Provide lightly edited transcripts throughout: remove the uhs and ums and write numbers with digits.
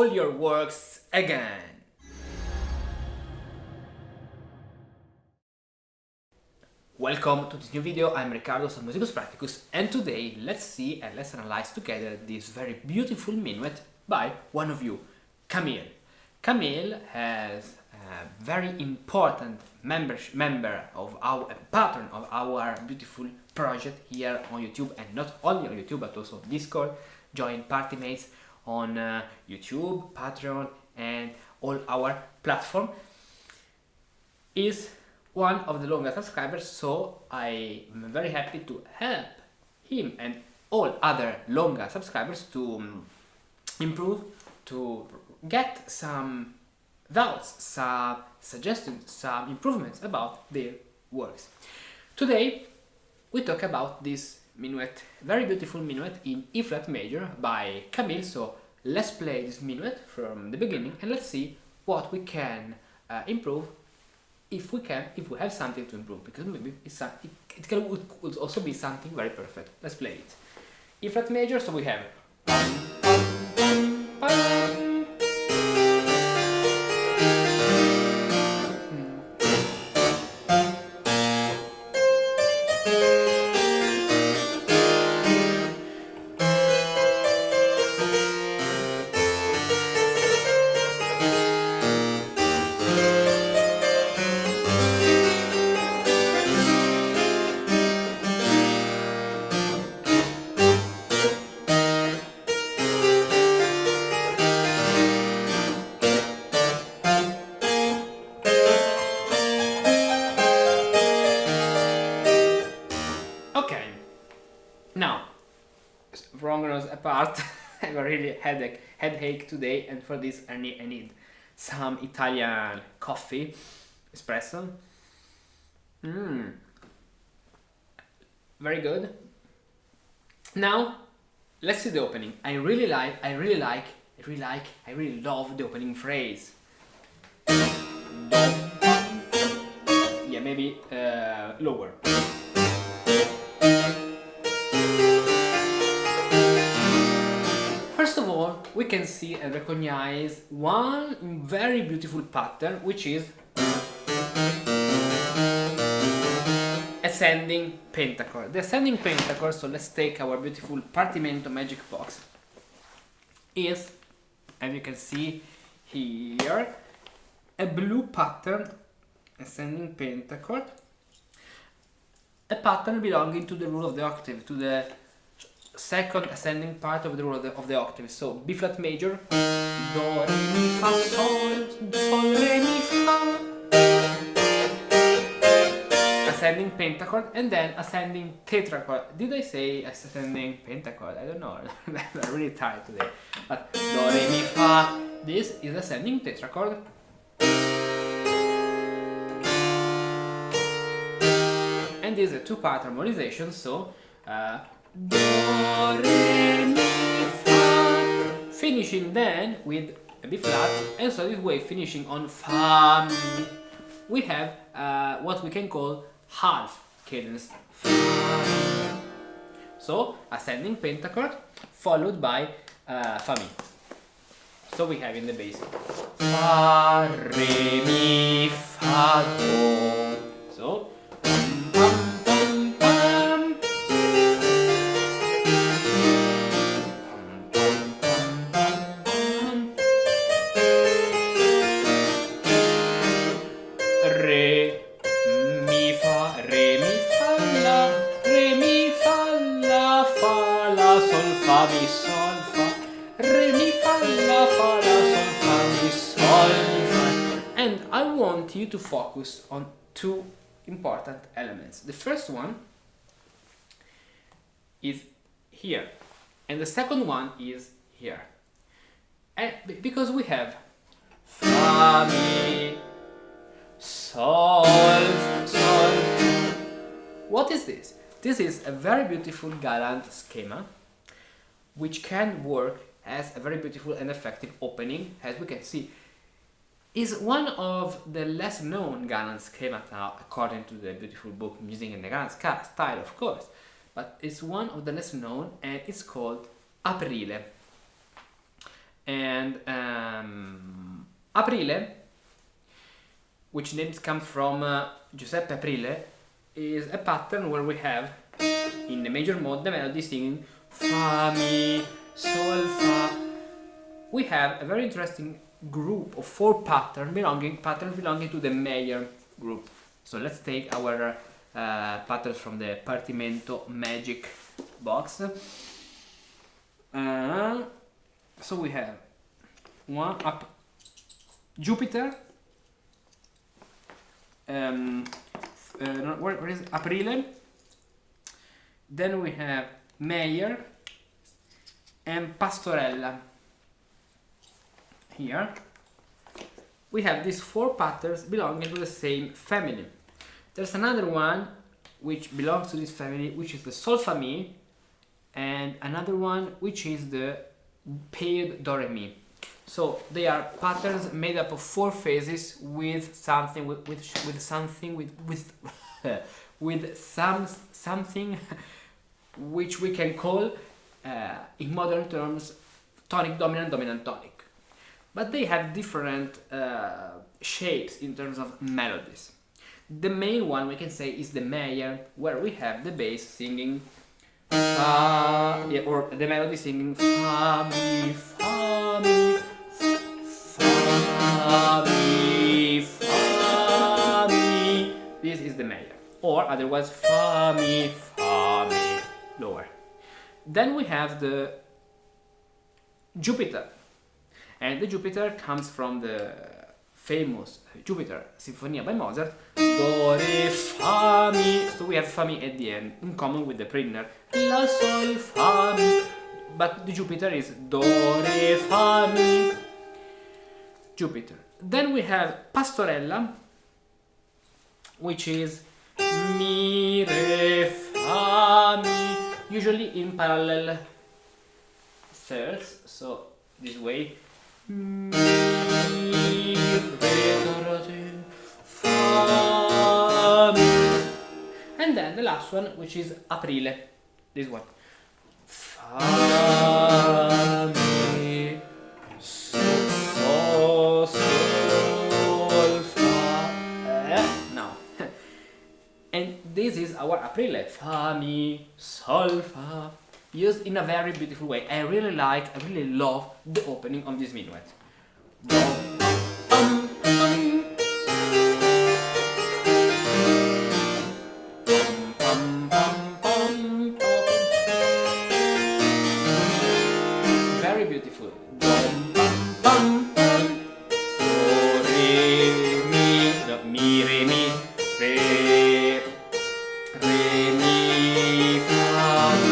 all your works again. Welcome to this new video. I'm Riccardo from Musicus Practicus, and today let's see and let's analyze together this very beautiful minuet by one of you, Camille. Camille has a very important member of our pattern of our beautiful project here on YouTube, and not only on YouTube but also Discord. Join Parti-Mates on YouTube, Patreon, and all our platform. Is one of the longest subscribers, so I am very happy to help him and all other longer subscribers to improve, to get some thoughts, some suggestions, some improvements about their works. Today we talk about this minuet, very beautiful minuet in E flat major by Camille. So let's play this minuet from the beginning and let's see what we can improve, if we have something to improve, because maybe it could also be something very perfect. Let's play it. E flat major, so we have apart. I have a really headache today, and for this I need some Italian coffee, espresso. Very good. Now let's see the opening. I really love the opening phrase. Yeah, maybe lower. First of all, we can see and recognize one very beautiful pattern, which is ascending pentachord. The ascending pentachord, so let's take our beautiful Partimento Magic Box, is, as you can see here, a blue pattern, ascending pentachord, a pattern belonging to the rule of the octave, to the second ascending part of the rule of the octave. So B flat major, do, re, mi, fa, sol, sol, re, mi, fa, ascending pentachord, and then ascending tetrachord. Did I say ascending pentachord? I don't know. I'm really tired today. But do, re, mi, fa, this is ascending tetrachord. And this is a two-part harmonization, so do, re, mi, fa, finishing then with a B flat, and so this way finishing on fa, mi, we have what we can call half cadence. Fa. So ascending pentachord followed by fa mi. So we have in the basic fa, re, mi, fa, do. So you to focus on two important elements. The first one is here, and the second one is here. And because we have fa, mi, sol, sol. What is this? This is a very beautiful Galant schema, which can work as a very beautiful and effective opening, as we can see. Is one of the less known Galant schemata according to the beautiful book Musica and the Galant style, of course, but it's one of the less known, and it's called APRILE. And APRILE, which names come from Giuseppe Aprile, is a pattern where we have, in the major mode, the melody singing Fa, Mi, Sol, Fa. We have a very interesting group of 4 patterns belonging to the major group. So let's take our patterns from the Partimento Magic Box. So we have one up Jupiter. Where is Aprile? Then we have Major and Pastorella. Here we have these 4 patterns belonging to the same family. There's another one which belongs to this family, which is the Sol Fa Mi, and another one which is the paired Do Re Mi. So they are patterns made up of 4 phases with something something which we can call in modern terms tonic dominant dominant tonic. But they have different shapes in terms of melodies. The main one we can say is the major, where we have the bass singing Fa, or the melody singing Fa Mi Fa Mi Fa Mi Fa Mi. This is the major, or otherwise Fa Mi lower. Then we have the Jupiter, and the Jupiter comes from the famous Jupiter Sinfonia by Mozart, Do Re Fa Mi. So we have Fa Mi at the end, in common with the Prinner, La Sol Fa Mi, but the Jupiter is Do Re Fa Mi, Jupiter. Then we have Pastorella, which is Mi Re Fa Mi, usually in parallel thirds, so this way. Mi, Re, Do, Fa, Mi. And then the last one, which is Aprile, this one. Fa, Mi, So, Sol, Fa. No. And this is our Aprile. Fa, Mi, Sol, Fa. Used in a very beautiful way. I really love the opening of this minuet. Very beautiful. Mi, re, mi, re, re, mi, fa, do.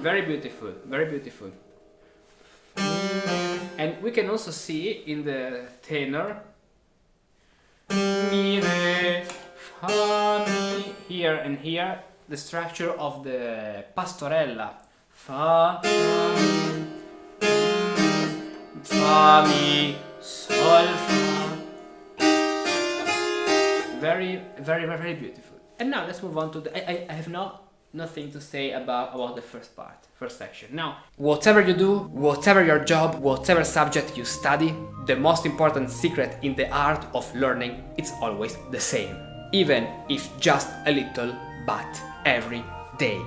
Very beautiful, very beautiful. And we can also see in the tenor, mi, re, fa, mi, here and here, the structure of the pastorella. Fa, mi, fa, mi, sol, fa. Very, very, very beautiful. And now let's move on to the. I have nothing to say about the first part, first section. Now, whatever you do, whatever your job, whatever subject you study, the most important secret in the art of learning, it's always the same. Even if just a little, but every day.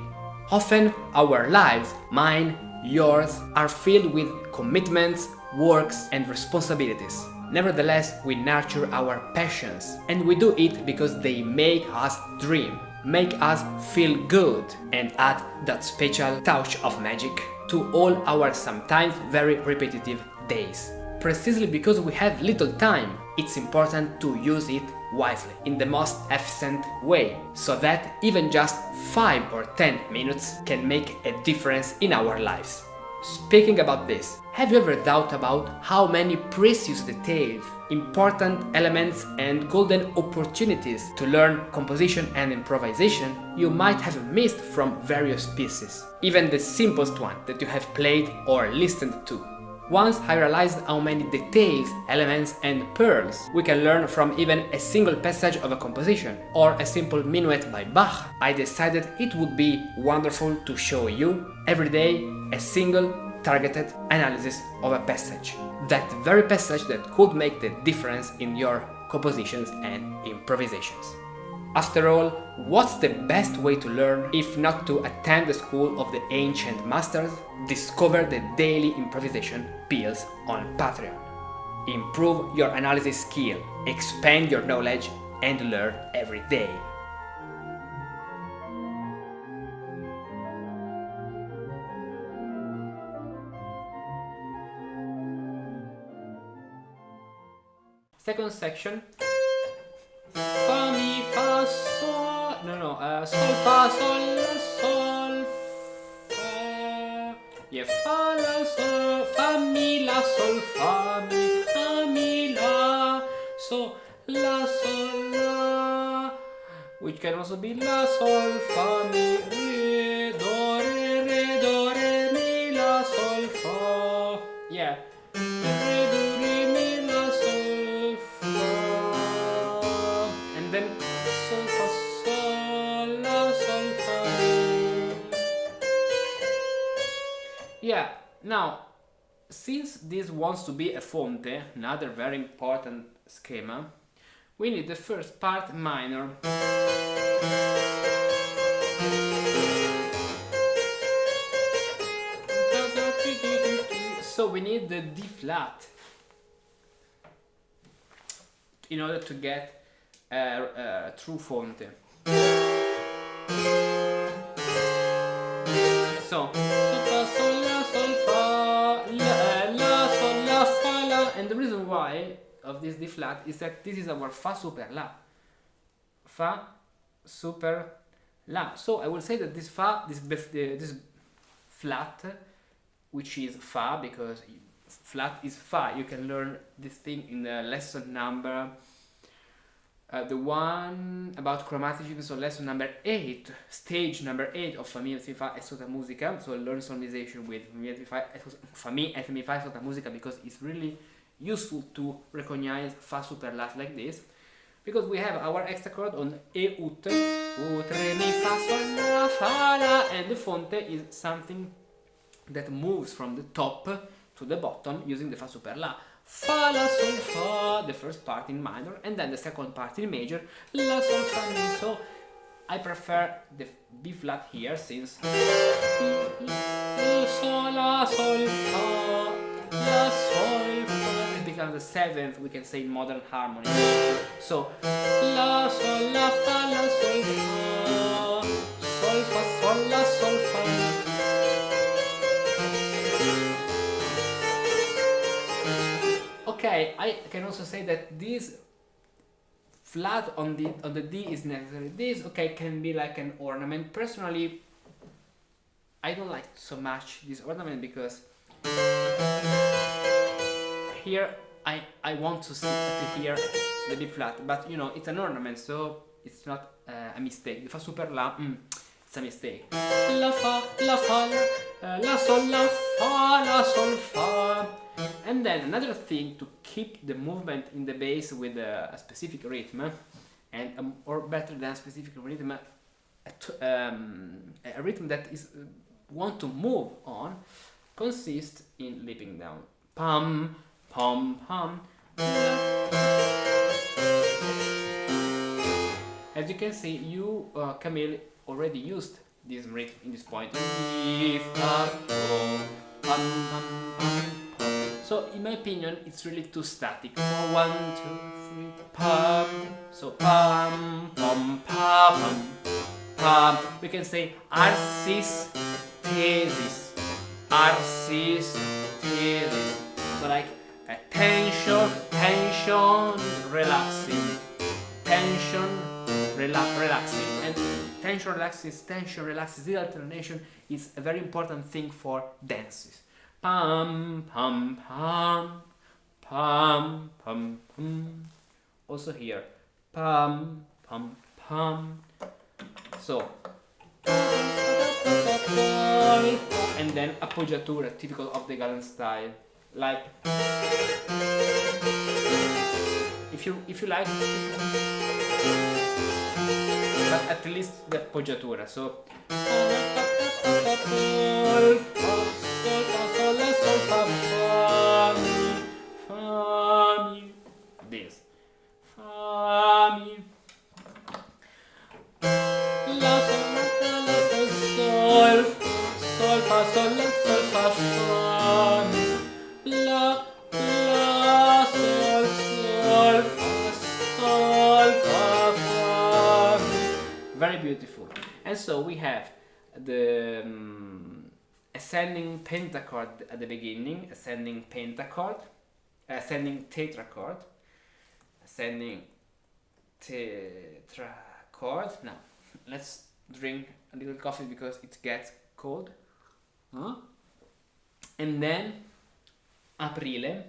Often our lives, mine, yours, are filled with commitments, works and responsibilities. Nevertheless, we nurture our passions, and we do it because they make us dream, make us feel good, and add that special touch of magic to all our sometimes very repetitive days. Precisely because we have little time, it's important to use it wisely, in the most efficient way, so that even just 5 or 10 minutes can make a difference in our lives. Speaking about this, have you ever thought about how many precious details, important elements and golden opportunities to learn composition and improvisation you might have missed from various pieces, even the simplest one that you have played or listened to? Once I realized how many details, elements and pearls we can learn from even a single passage of a composition, or a simple minuet by Bach, I decided it would be wonderful to show you, every day, a single targeted analysis of a passage. That very passage that could make the difference in your compositions and improvisations. After all, what's the best way to learn if not to attend the school of the ancient masters? Discover the daily improvisation pills on Patreon. Improve your analysis skill, expand your knowledge, and learn every day. Second section. Fa, mi, fa, sol. Sol, fa, sol, la, sol, fa. Yeah, fa, la, sol, fa, mi, la, sol, fa, mi, la, so, la, sol, la. Which can also be la, sol, fa, mi, re, do, re, mi, la, sol, fa. Yeah. Yeah, now, since this wants to be a fonte, another very important schema, we need the first part minor. So we need the D flat in order to get a true fonte. So, and the reason why of this D flat is that this is our Fa super La. Fa super La. So I will say that this Fa, this flat, which is Fa, because flat is Fa. You can learn this thing in the lesson number, the one about chromatism, so lesson number 8, stage number 8 of Famille et Fa e Tota Musica. So learn solmisation with Famille et Fa e Tota Musica, because it's really useful to recognize Fa super La like this, because we have our extra chord on E ut, re mi fa sol la fa la, and the fonte is something that moves from the top to the bottom using the Fa super La. Fa la sol fa, the first part in minor, and then the second part in major, la sol fa mi. So I prefer the B flat here, since sol la sol fa, la sol fa, it becomes the seventh, we can say, in modern harmony. So la sol la fa la sol fa sol la sol fa. Okay, I can also say that this flat on the D is necessary. This, okay, can be like an ornament. Personally, I don't like so much this ornament, because here I want to hear the B flat, but you know, it's an ornament, so it's not a mistake. The Fa super La, it's a mistake. La fa, la fa, la sol, la fa, la sol fa. And then another thing, to keep the movement in the bass with a specific rhythm, and or better than a specific rhythm, a rhythm that is want to move on, consists in leaping down. Pam, pam, pam. As you can see, you, Camille, already used this rhythm in this point. So in my opinion, it's really too static. 1, 2, 3, pam. So pam, pam, pam, pam. We can say arsis, thesis, arsis, thesis. So like a tension, relaxing, tension, relaxing, and tension relaxes. The alternation is a very important thing for dances. Pam, pam, pam, pam, pam, pam. Also here, pam, pam, pam. So, and then appoggiatura, typical of the Galant style. like if you like, but at least the poggiatura. So this fa mi la sol sol fa sol la sol fa mi la sol sol fa mi. Very beautiful. And so we have the ascending pentachord at the beginning, ascending pentachord, ascending tetrachord, ascending tetrachord. Now let's drink a little coffee because it gets cold. And then APRILE,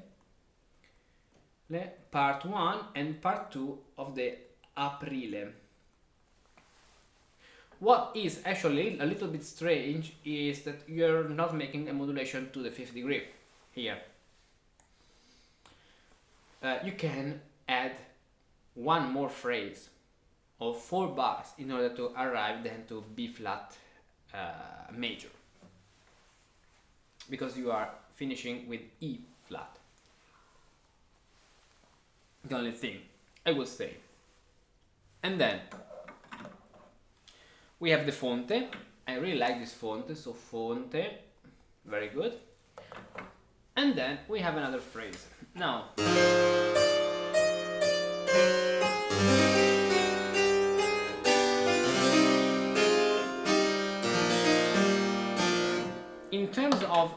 part 1 and part 2 of the APRILE. What is actually a little bit strange is that you're not making a modulation to the 5th degree here. You can add one more phrase of 4 bars in order to arrive then to B flat major, because you are finishing with E flat. The only thing I would say. And then we have the fonte. I really like this fonte, so fonte, very good. And then we have another phrase. Now, in terms of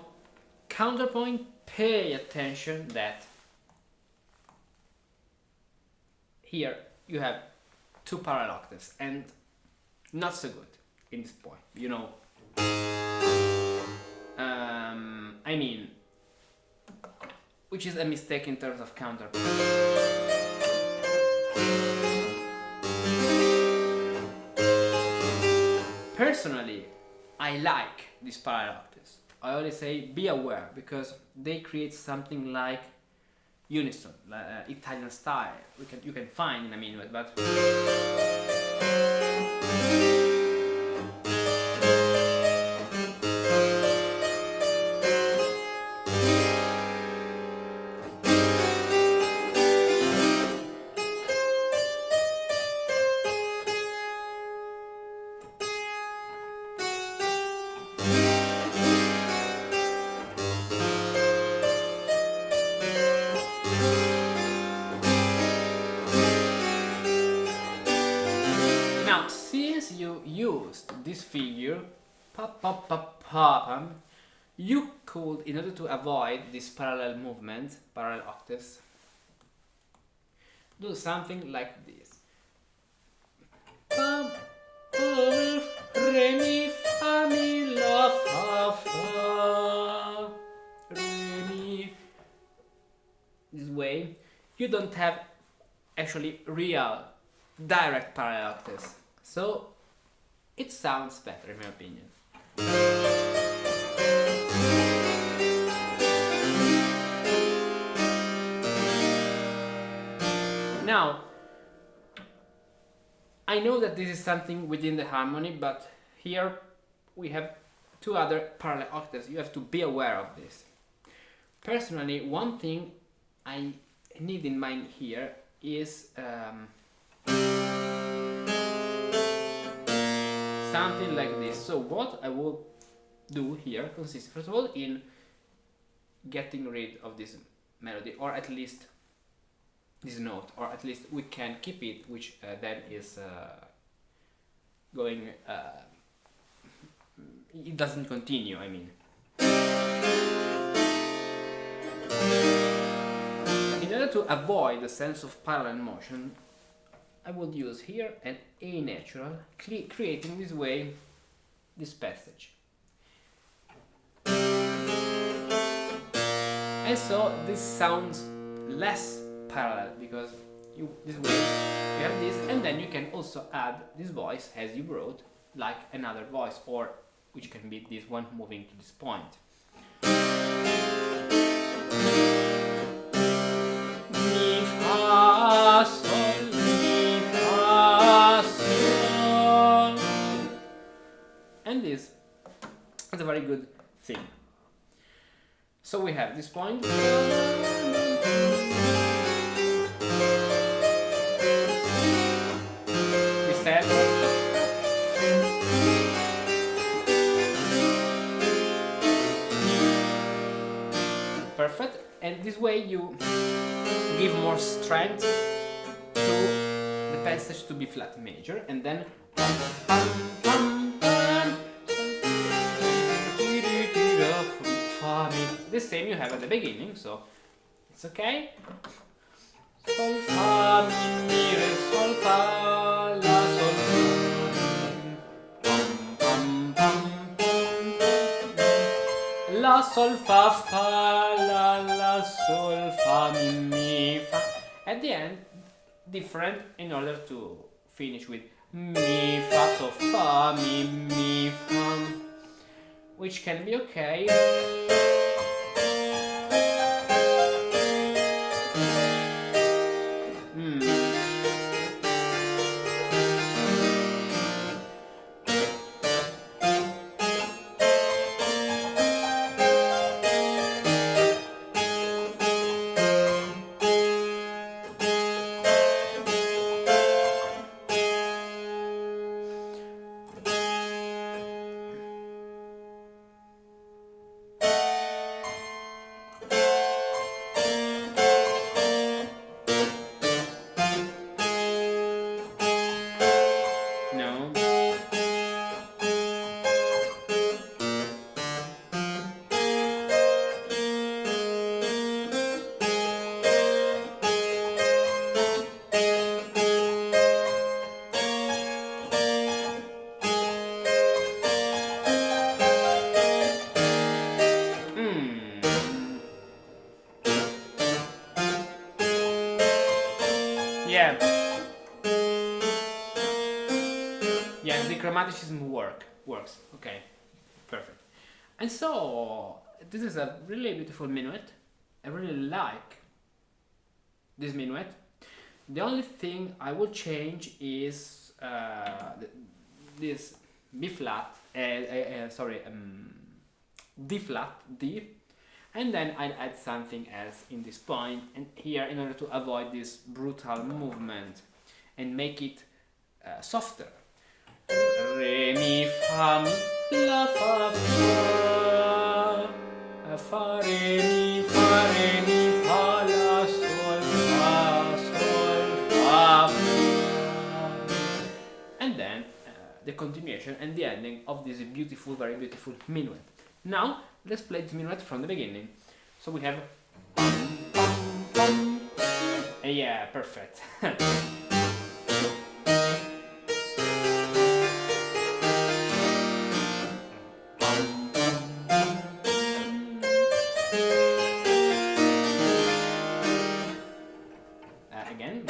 counterpoint, pay attention that here you have 2 parallel octaves and not so good in this point, you know. I mean, which is a mistake in terms of counterpoint. Personally, I like these parallel octaves. I always say be aware, because they create something like unison, like, Italian style. You can find in a Menuet, but this figure, you could, in order to avoid this parallel movement, parallel octaves, do something like this. Re, mi, fa, mi, la, fa, fa, re, mi. This way, you don't have actually real, direct parallel octaves. So it sounds better, in my opinion. Now, I know that this is something within the harmony, but here we have 2 other parallel octaves. You have to be aware of this. Personally, one thing I need in mind here is something like this. So what I will do here consists, first of all, in getting rid of this melody, or at least this note, or at least we can keep it, which then is going, it doesn't continue, I mean. In order to avoid the sense of parallel motion, I would use here an A natural, creating this way this passage. And so this sounds less parallel, because this way you have this, and then you can also add this voice as you wrote, like another voice, or which can be this one moving to this point. And this is a very good thing. So we have this point. We said perfect, and this way you give more strength to the passage to B flat major, and then the same you have at the beginning, so it's okay. Sol fa mi mi re sol fa la sol la sol fa fa la sol fa mi mi fa. At the end, different in order to finish with mi fa, so fa mi fa, which can be okay. Yeah, the chromaticism works. Okay, perfect. And so this is a really beautiful minuet. I really like this minuet. The only thing I will change is this B flat, D flat, D, and then I'll add something else in this point and here in order to avoid this brutal movement and make it softer. Re mi fa mi la fa fa re mi fa la sol fa and then the continuation and the ending of this beautiful, very beautiful minuet. Now let's play this minuet from the beginning. So we have yeah, perfect. Again.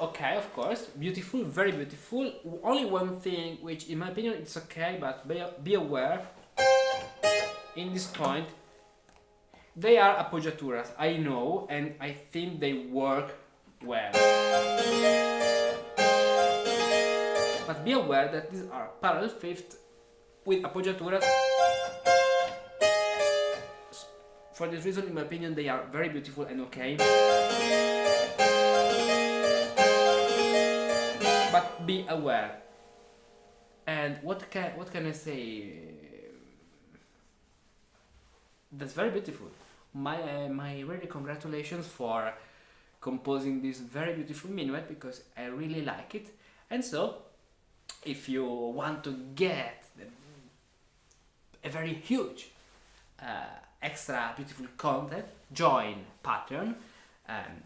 Okay, of course, beautiful, very beautiful. Only one thing which in my opinion it's okay, but be aware in this point they are appoggiaturas, I know, and I think they work well, but be aware that these are parallel fifths with appoggiaturas for this reason, in my opinion, they are very beautiful and okay. But be aware. And what can I say? That's very beautiful. My really congratulations for composing this very beautiful minuet, because I really like it. And so, if you want to get a very huge extra beautiful content, join Patreon.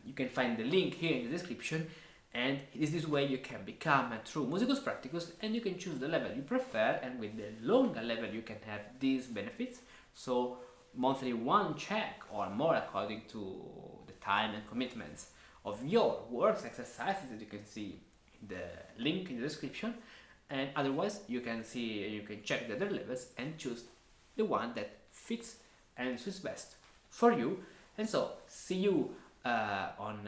You can find the link here in the description, and it is this way you can become a true Musicus Practicus, and you can choose the level you prefer, and with the longer level you can have these benefits. So monthly one check or more according to the time and commitments of your works, exercises that you can see in the link in the description, and otherwise you can check the other levels and choose the one that fits and suits best for you. And so see you on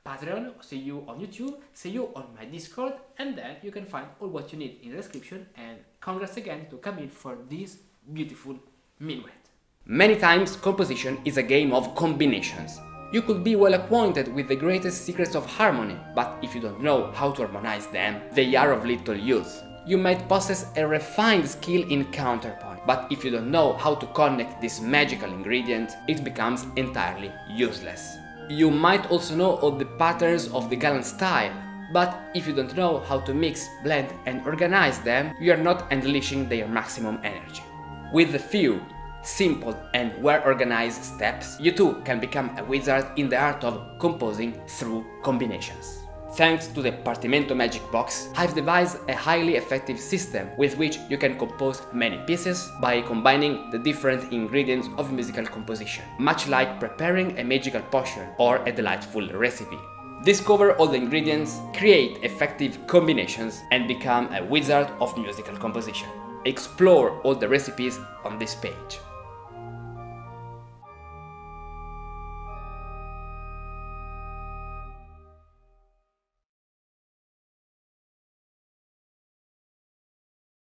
Patreon, see you on YouTube, see you on my Discord, and then you can find all what you need in the description. And congrats again to Camille for this beautiful minuet. Many times composition is a game of combinations. You could be well acquainted with the greatest secrets of harmony, but if you don't know how to harmonize them, they are of little use. You might possess a refined skill in counterpoint, but if you don't know how to connect this magical ingredient, it becomes entirely useless. You might also know all the patterns of the Galant style, but if you don't know how to mix, blend and organize them, you are not unleashing their maximum energy. With a few simple and well-organized steps, you too can become a wizard in the art of composing through combinations. Thanks to the Partimento Magic Box, I've devised a highly effective system with which you can compose many pieces by combining the different ingredients of musical composition, much like preparing a magical potion or a delightful recipe. Discover all the ingredients, create effective combinations, and become a wizard of musical composition. Explore all the recipes on this page.